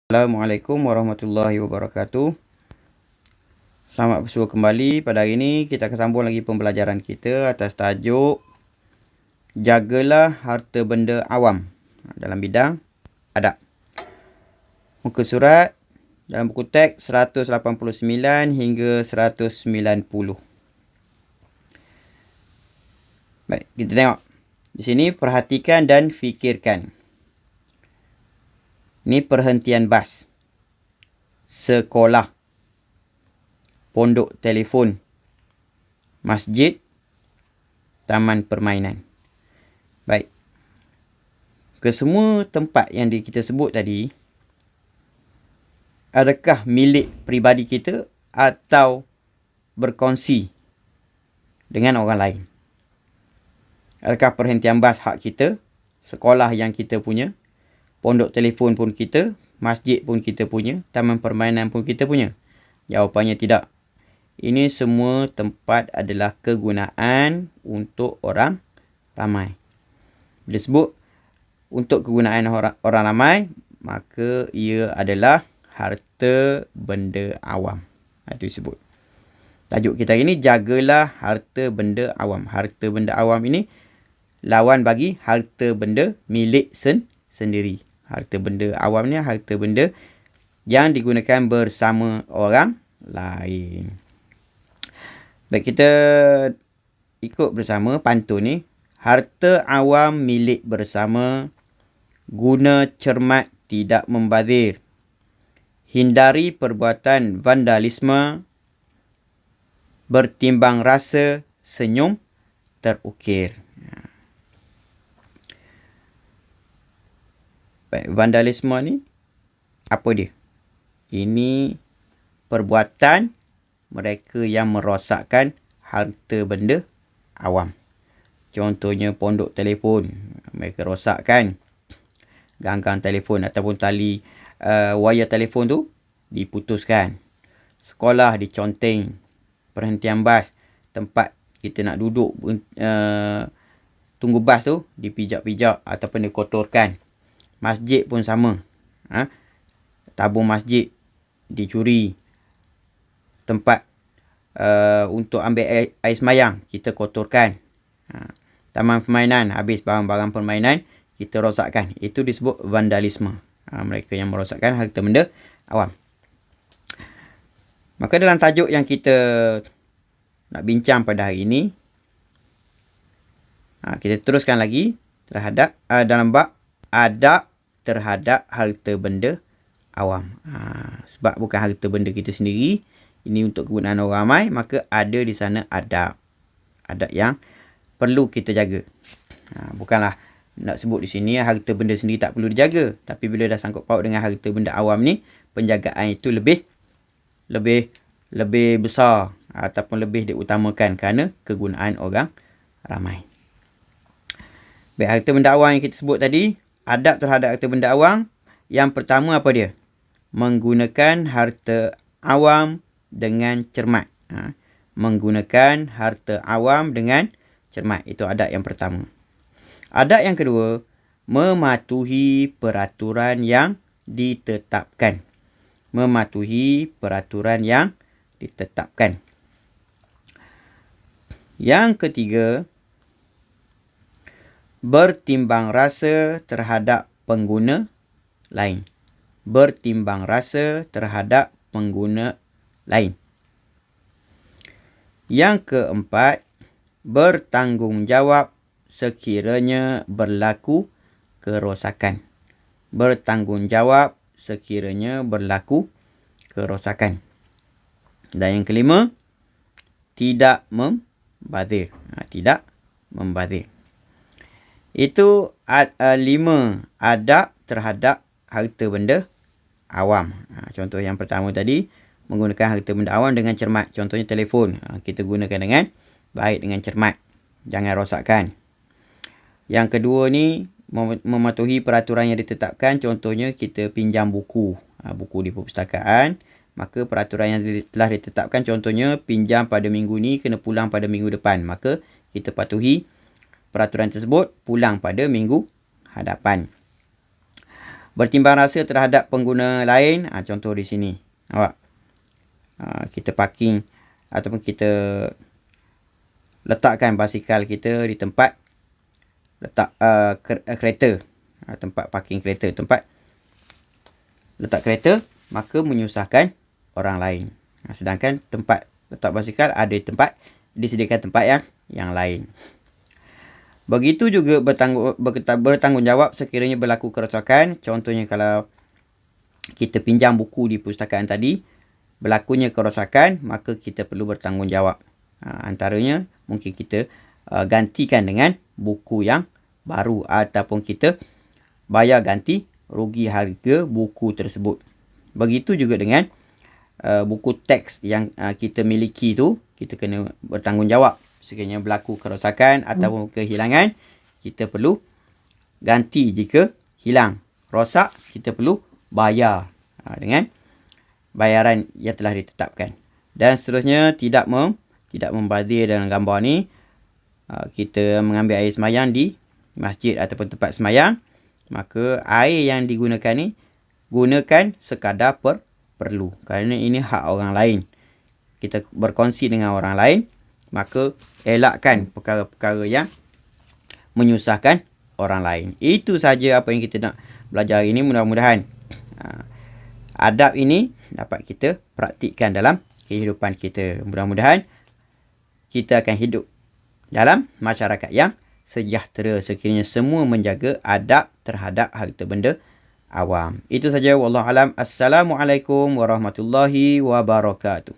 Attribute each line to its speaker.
Speaker 1: Assalamualaikum warahmatullahi wabarakatuh. Selamat bersua kembali. Pada hari ini kita akan sambung lagi pembelajaran kita atas tajuk Jagalah Harta Benda Awam dalam bidang adab. Muka surat dalam buku teks 189 hingga 190. Baik, kita tengok. Di sini perhatikan dan fikirkan. Ini perhentian bas, sekolah, pondok telefon, masjid, taman permainan. Baik. Kesemua tempat yang kita sebut tadi, adakah milik peribadi kita atau berkongsi dengan orang lain? Adakah perhentian bas hak kita, sekolah yang kita punya, pondok telefon pun kita, masjid pun kita punya, taman permainan pun kita punya? Jawapannya tidak. Ini semua tempat adalah kegunaan untuk orang ramai. Bila sebut untuk kegunaan orang ramai, maka ia adalah harta benda awam. Itu disebut. Tajuk kita hari ini, jagalah harta benda awam. Harta benda awam ini lawan bagi harta benda milik sendiri. Harta benda awam ni harta benda yang digunakan bersama orang lain. Baik, kita ikut bersama pantun ni. Harta awam milik bersama, guna cermat tidak membazir. Hindari perbuatan vandalisme, bertimbang rasa, senyum terukir. Baik, vandalisme ni apa dia? Ini perbuatan mereka yang merosakkan harta benda awam. Contohnya pondok telefon, mereka rosakkan ganggang telefon ataupun tali wayar telefon tu diputuskan. Sekolah diconteng, perhentian bas, tempat kita nak duduk tunggu bas tu dipijak-pijak ataupun dikotorkan. Masjid pun sama. Tabung masjid dicuri. Tempat untuk ambil air semayang kita kotorkan. Taman permainan, habis barang-barang permainan kita rosakkan. Itu disebut vandalisme. Mereka yang merosakkan harta benda awam. Maka dalam tajuk yang kita nak bincang pada hari ini, kita teruskan lagi terhadap dalam bab adab terhadap harta benda awam. Sebab bukan harta benda kita sendiri, ini untuk kegunaan orang ramai, maka ada di sana adab. Adab yang perlu kita jaga. Bukanlah nak sebut di sini harta benda sendiri tak perlu dijaga, tapi bila dah sangkut paut dengan harta benda awam ni, penjagaan itu lebih besar ataupun lebih diutamakan kerana kegunaan orang ramai. Baik, harta benda awam yang kita sebut tadi, adab terhadap harta benda awam, yang pertama apa dia? Menggunakan harta awam dengan cermat. Menggunakan harta awam dengan cermat. Itu adab yang pertama. Adab yang kedua, mematuhi peraturan yang ditetapkan. Mematuhi peraturan yang ditetapkan. Yang ketiga, bertimbang rasa terhadap pengguna lain. Bertimbang rasa terhadap pengguna lain. Yang keempat, bertanggungjawab sekiranya berlaku kerosakan. Bertanggungjawab sekiranya berlaku kerosakan. Dan yang kelima, tidak membazir. Tidak membazir. Itu 5 adab terhadap harta benda awam. Contoh yang pertama tadi, menggunakan harta benda awam dengan cermat. Contohnya telefon. Kita gunakan dengan baik, dengan cermat. Jangan rosakkan. Yang kedua ni, mematuhi peraturan yang ditetapkan. Contohnya kita pinjam buku. Buku di perpustakaan. Maka peraturan yang telah ditetapkan, contohnya pinjam pada minggu ni, kena pulang pada minggu depan. Maka kita patuhi peraturan tersebut, pulang pada minggu hadapan. Bertimbang rasa terhadap pengguna lain. Contoh di sini. Nampak? Kita parking ataupun kita letakkan basikal kita di tempat letak kereta. Tempat parking kereta. Tempat letak kereta, maka menyusahkan orang lain. Sedangkan tempat letak basikal ada tempat, disediakan tempat yang lain. Begitu juga bertanggungjawab sekiranya berlaku kerosakan. Contohnya kalau kita pinjam buku di perpustakaan tadi, berlakunya kerosakan, maka kita perlu bertanggungjawab. Antaranya mungkin kita gantikan dengan buku yang baru ataupun kita bayar ganti rugi harga buku tersebut. Begitu juga dengan buku teks yang kita miliki tu, kita kena bertanggungjawab. Sekiranya berlaku kerosakan ataupun kehilangan, kita perlu ganti jika hilang. Rosak, kita perlu bayar dengan bayaran yang telah ditetapkan. Dan seterusnya, tidak membazir dalam gambar ni. Kita mengambil air semayang di masjid ataupun tempat semayang, maka air yang digunakan ni gunakan sekadar perlu. Kerana ini hak orang lain. Kita berkongsi dengan orang lain, maka elakkan perkara-perkara yang menyusahkan orang lain. Itu saja apa yang kita nak belajar hari ini. Mudah-mudahan adab ini dapat kita praktikkan dalam kehidupan kita. Mudah-mudahan kita akan hidup dalam masyarakat yang sejahtera sekiranya semua menjaga adab terhadap harta benda awam. Itu saja. Wallahu alam. Assalamualaikum warahmatullahi wabarakatuh.